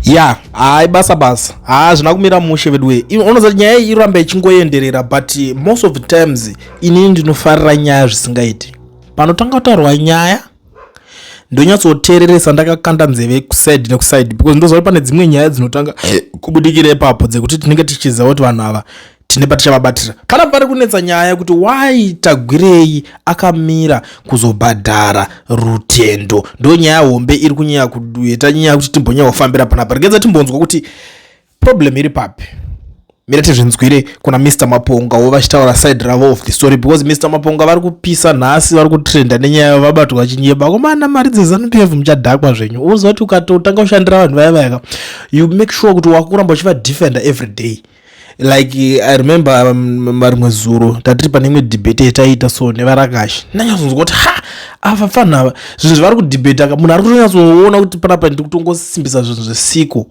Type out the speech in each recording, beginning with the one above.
Yeah, hai basa. Zvina kumira mushe vedwe. Unoza nyaya iramba ichingoenderera but most of the times inini ndinofarira nyaya zvisingaiti. Panotanga kutaurwa nyaya ndonyatsoteereresa ndakakanda nzeve kuside nekuside because ndoziva pane dzimwe nyaya dzinotanga kubudikira ipapo dzekuti tinenge tichiziva kuti vanhu ava tine patichavabatira. Kana pari kunetsa nyaya yekuti why Tagwirei akamira kuzobhadhara Rutendo, ndo nyaya hombe iri kunyanya kuita nyaya yekuti timbonyanya kufambira panapa. Regenza timbonzwa kuti problem iri papi. Mirati zvinzwire kuna Mr. Maponga vachitaura side ravo of the story because Mr. Maponga vari kupisa nhasi, vari kutrenda nenyaya vabatwa vachinyeba komana mari dzeZANU-PF muchadhakwa zvenyu. Unoziva kuti ukatotanga kushandira vanhu vaya vaya you make sure kuti wakuramba uchiva defender every day. Like I remember marimwe zuro tatiri pane imwe debate yataita so nevarakashi ndanyazonzwa kuti ava fana ava zvinhu zvari kudebata munhu ari kutonyatsoona kuti panapa ndiri kutongosimbisa zvinhu zvisiko.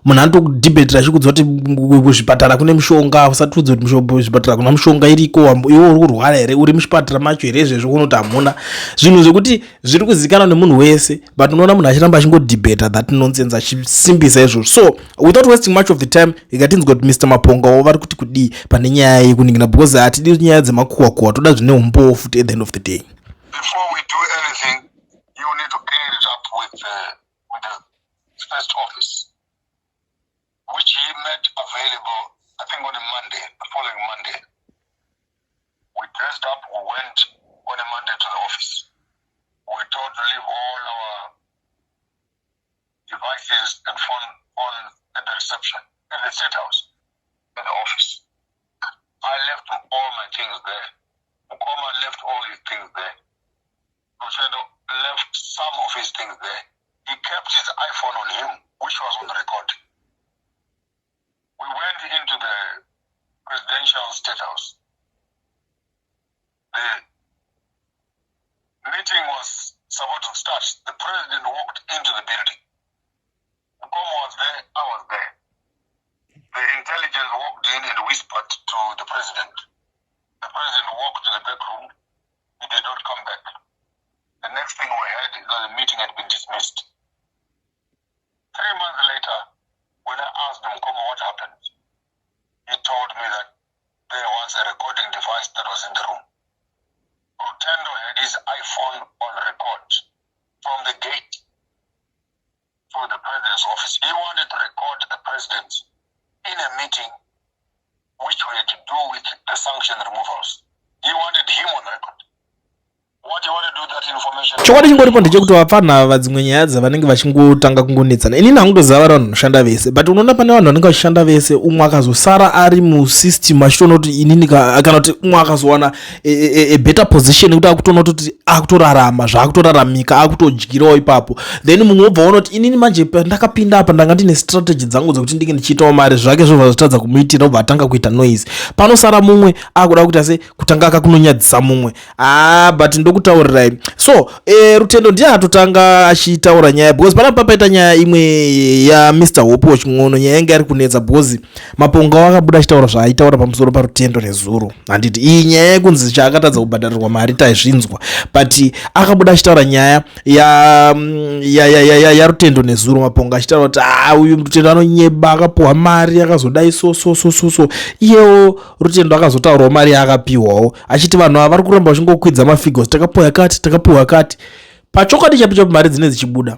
Munhu anotodhibatira achikudza kuti kuzvipatara kune mushonga usati udze kuti kuzvipatara kuna mushonga iriko iwe uri kurwara here uri muchipatara macho here izvezvo unoti hamuna zvinhu zvekuti zviri kuzivikanwa nemunhu wese but unoona munhu achiramba achingodhibata that nonsense achisimbisa izvozvo. So without wasting much of the time ikatinzwa kuti Mr. Maponga vari kuti kudii pane nyaya yekuningina because hatidi nyaya dzemakuhwa toda zvine umbowo futi at the end of the day. Before we do anything, you need to clear it up with the first office, which he made available, I think on a Monday, the following Monday. We dressed up, we went on a Monday to the office. We were told to leave all our devices and phone on at the reception, at the state house, at the office. I left all my things there. Mukoma left all his things there. Rutendo left some of his things there. He kept his iPhone on him, which was on record. We went into the presidential state house. The meeting was supposed to start. The president walked into the building. Mukoma was there, I was there. The intelligence walked in and whispered to the president. The president walked to the back room. He did not come back. The next thing we heard is that the meeting had been dismissed. 3 months later, when I asked Mukoma what happened, he told me that there was a recording device that was in the room. Rutendo had his iPhone on record from the gate to the president's office. He wanted to record the president in a meeting which we had to do with the sanction removals. He wanted him on record. What you want to do that information? Chokwadi chingoripo ndechekuti vapfana vadzimwe nyaya dzavanenge vachingotanga kungonetsana. Inini hangutoziva vanhu vanoshanda vese but unoona pane vanhu vanenge vachishanda vese umwe akazosara ari musystem achitoona kuti inini kana kuti umwe akazowana a better position yekuti akutoona kuti akutorarama zvaakutoraramika akutodyirawo ipapo then mumwe obva ona kuti inini manje ndakapinda apa ndanga ndine strategy dzangu dzokuti ndinge ndichiitawo mari zvake zvobva zvotadza kumuitira obva atanga kuita noise. Panosara mumwe akuda kuti ase kutanga akakunonyadzisa mumwe but ndokutaurirai. So Rutendo ndiye atotanga achitaura nyaya because panapa paita nyaya imwe ya Mr. Hope ching'ono nyaya yanga ari kunetsa because Maponga akabuda achitaura zvaaitaura pamusoro paRutendo nezuro. Handiti iyi nyaya yekunzi chaakatadza kubhadharirwa mari taizvinzwa but akabuda achitaura nyaya ya Rutendo nezuro. Maponga achitaura kuti uyu Rutendo anonyeba akapuwa mari akazodai so iyewo Rutendo akazotaurawo mari yaakapiwawo achiti vanhu ava vari kuramba vachingokwidza mafigures takapuwa kati pachokwadi chapicha mari dzine dzichibuda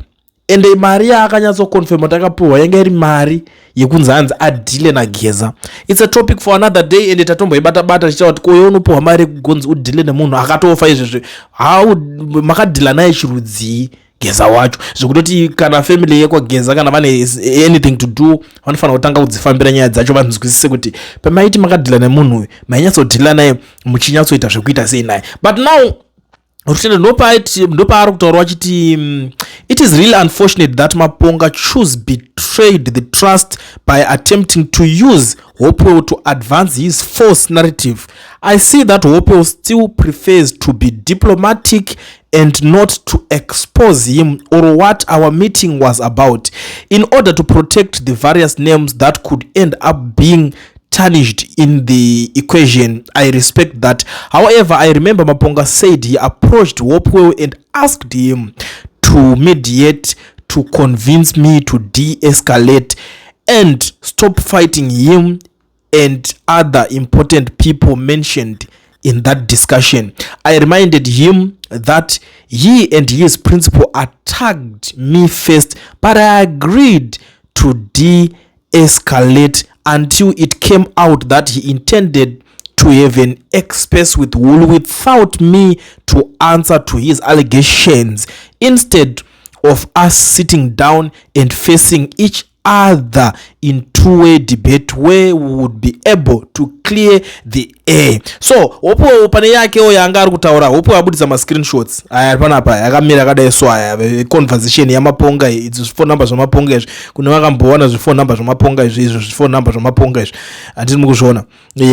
ende mari yaakanyatsokonfirma takapuwa yanga iri mari yekunzi hanzi adhile naGeza. It's a topic for another day ende tatomboibata tichitaura kuti koyo unopuwa mari yekugonzi udhile nemunhu akatofa izvezvi makadhila naye chirudzii Geza wacho zvekutoti kana family yekwaGeza kana vane anything to do vanofana kutanga kudzifambira nyaya dzacho vanzwisise kuti pamaiti makadhila nemunhu uyu mainyatsodhila naye muchinyatsoita zvekuita sei naye. But now Rutendo ndopaari kutaura vachiti it is really unfortunate that Maponga chose betrayed the trust by attempting to use Hope to advance his false narrative. I see that Hope still prefers to be diplomatic and not to expose him or what our meeting was about in order to protect the various names that could end up being tarnished in the equation. I respect that. However, I remember Maponga said he approached Wopwell and asked him to mediate to convince me to de-escalate and stop fighting him and other important people mentioned in that discussion. I reminded him that he and his principal attacked me first, but I agreed to de-escalate until it came out that he intended to have an express with Wool without me to answer to his allegations, instead of us sitting down and facing each other in two-way debate where we would be able to clear the air. So opo pane yake yanga ari kutaura opo abudisa ma screenshots aya panapa yakamira kadai so aya conversation yamaponga idzi phone number zvamaponga izvi kune vakamboona phone number zvamaponga izvi phone number zvamaponga izvi andini mukuzviona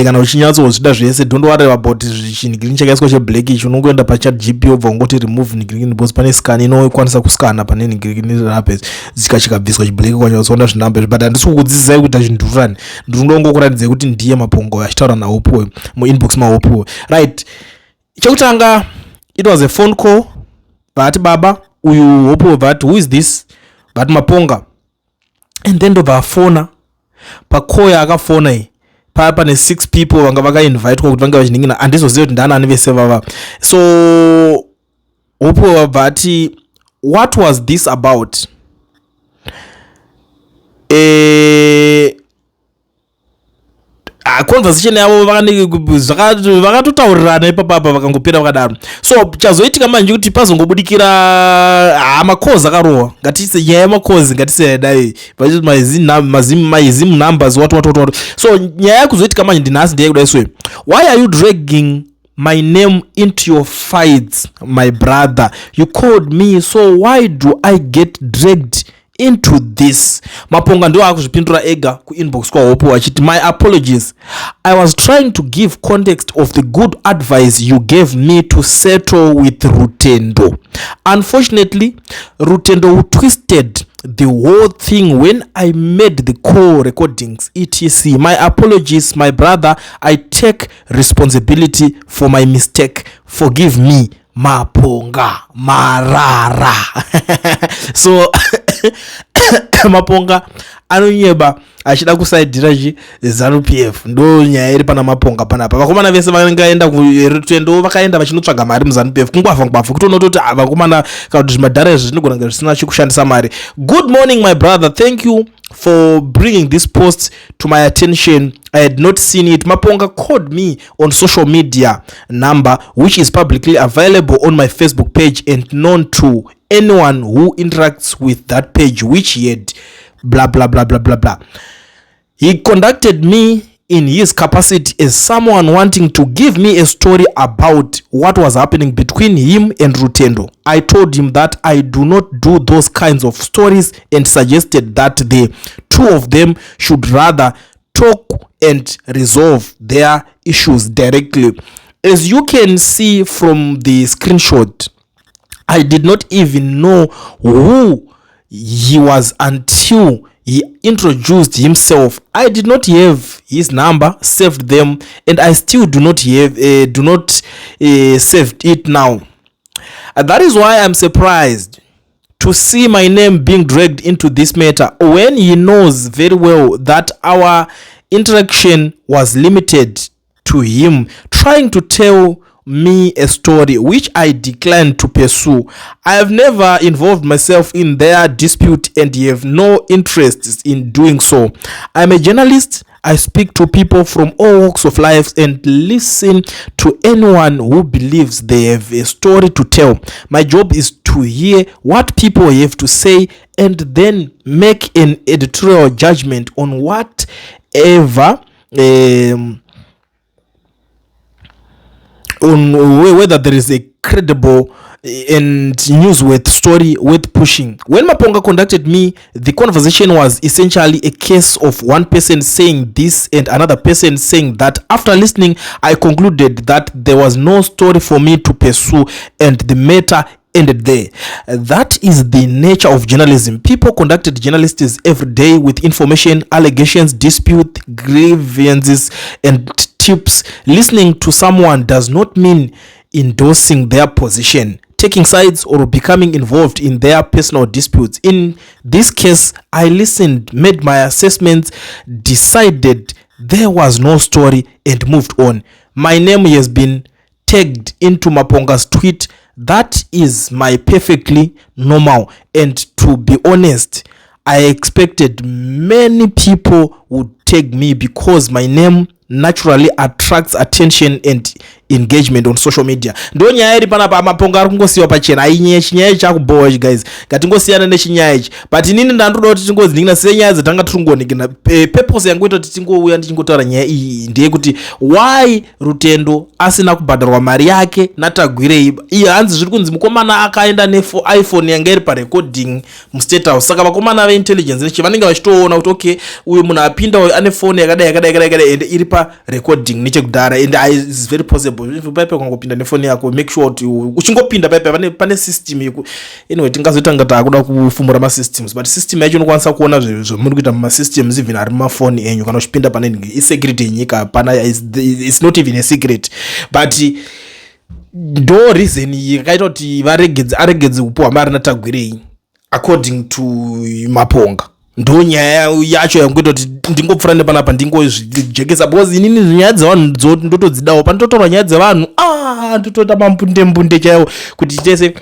kana uchinyatso zvida zvese don't worry about zvichinigrini chakaiswa cheblack ichi unongoenda pachat gp obva ungoti remove nigrini because pane scan inokwanisa kuskana pane nigrini rape zikachikabviswa chiblack kwanyatsoona zvinamba but handisi kukudzidzisai kuita zvindurani ndinongokuratidza kuti ndiye mapongo achitaura naopuwe muinbox maopuwe right. Chekutanga it was a phone call vati baba uyu hopuwe vati who is this vati maponga and then ndobva afona pakoya akafona iyi paya pane 6 people vanga vakainvitwa kuti vange vachiningina handizoziva kuti ndaanani vese vava. So hopuwe vabva ati what was this about? Conversation yavo vakatotaurirana ipapapa vakangopera vakadaro. So chazoitika manje kuti pazongobudikira makozi akarohwa ngatise nyaya yemakozi ngatise dai mazimu numbers what. So nyaya yakuzoitika manje ndinasi ndiye kudai so why are you dragging my name into your fights, my brother? You called me, so why do I get dragged into this? Maponga ndio akuzvipindura ega ku inbox kwa Hopo achiti my apologies, I was trying to give context of the good advice you gave me to settle with Rutendo. Unfortunately, Rutendo twisted the whole thing when I made the call recordings etc. My apologies, my brother, I take responsibility for my mistake, forgive me, Maponga marara. So Maponga anonyeba achida kusaidira ZANU-PF ndo nyaya iri pana maponga panapa. Vakomana vese vangaenda kuRutendo vakaenda vachinotsvaga mari muZANU-PF kungwavha kutoona kuti vakomana kana kuti zvimadhara izvi zvinogona kunge zvisina chikushandisa mari. Good morning my brother, thank you for bringing this post to my attention. I had not seen it. Maponga called me on social media number which is publicly available on my Facebook page and known to anyone who interacts with that page, which he had blah blah blah blah blah blah. He contacted me in his capacity as someone wanting to give me a story about what was happening between him and Rutendo. I told him that I do not do those kinds of stories and suggested that the two of them should rather talk and resolve their issues directly. As you can see from the screenshot, I did not even know who he was until he introduced himself. I did not have his number, saved them, and I still do not have saved it now. And that is why I'm surprised to see my name being dragged into this matter when he knows very well that our interaction was limited to him trying to tell me a story which I declined to pursue. I have never involved myself in their dispute and have no interest in doing so. I'm a journalist. I speak to people from all walks of life and listen to anyone who believes they have a story to tell. My job is to hear what people have to say and then make an editorial judgment on whatever on whether there is a credible and newsworthy story worth pushing. When Maponga contacted me, the conversation was essentially a case of one person saying this and another person saying that. After listening, I concluded that there was no story for me to pursue and the matter ended there. That is the nature of journalism. People conducted journalists every day with information, allegations, dispute, grievances, and tips. Listening to someone does not mean endorsing their position. taking sides or becoming involved in their personal disputes. In this case, I listened, made my assessments, decided there was no story, and moved on. My name has been tagged into Maponga's tweet. That is my perfectly normal, and to be honest, I expected many people would tag me because my name naturally attracts attention and engagement on social media. Ndo nyaya iri pana pa Maponga ari kungosiwa pachena ainye chinyaya chakubowa guys, ngatingosiyana nechinyaya ichi, but inini ndandoda kuti tingoziningira senyaya dzatanga tiringoonekera. Purpose yangu ita kuti tingouya ndichingotaura nyaya iyi ndeye kuti why Rutendo asina kubhadharwa mari yake naTagwirei. Iye hanzi zviri kunzi mukomana akaenda iPhone yanga iri parecording mustate house, saka vakomana veintelligence nechi vanenge vachitoona kuti okay uyu munhu apinda ane phone yakadai and iri pa recording nechekudhara, and is very possible paipe kwangopinda nefoni yako, make sure kuti uchingopinda paipe pane system yeku. Anyway, tingazoita ngata akuda kufumura ma systems, but system yacho inokwanisa kuona zvemuri kuita muma systems even ari mumafoni enyu kana uchipinda pane isecret yenyika pana, it's not even a secret, but ndo reason yakaita kuti aregedze kupuwa mari naTagwirei according to Maponga. Ndo nyaya yacho yangoita kuti ndingopfura nepanapa ndingozvijekesa, because inini nyaya dzevanhu ndotodzidawo. Panototorwa nyaya dzevanhu ndotoita mambunde chaiwo kuti tese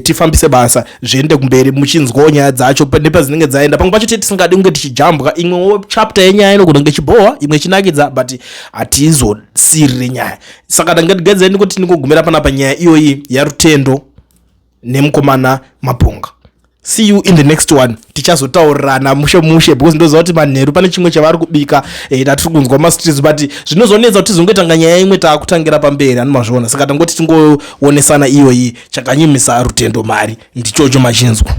tifambise basa zviende kumberi muchinzwawo nyaya dzacho nepazinenge dzaenda. Pamwe pacho tisingadi kunge tichijambwa, imwewo chapter yenyaya inogona kunge chibohwa, imwe chinakidza, but hatizosirire nyaya. Saka tangatigadzireni kuti ndingogumira panapa nyaya iyoyi yaRutendo nemukomana Maponga. See you in the next one. Tichazotaurirana mushe because ndoziva kuti manheru pane chimwe chavari kubika tatiri kunzwa mastreets, but zvinozonetsa kuti tizongoita nyaya imwe taakutangira pamberi anomazviona. Saka tangoti tingoonesana iyoyi chakanyimisa Rutendo mari ndichocho machinzwa.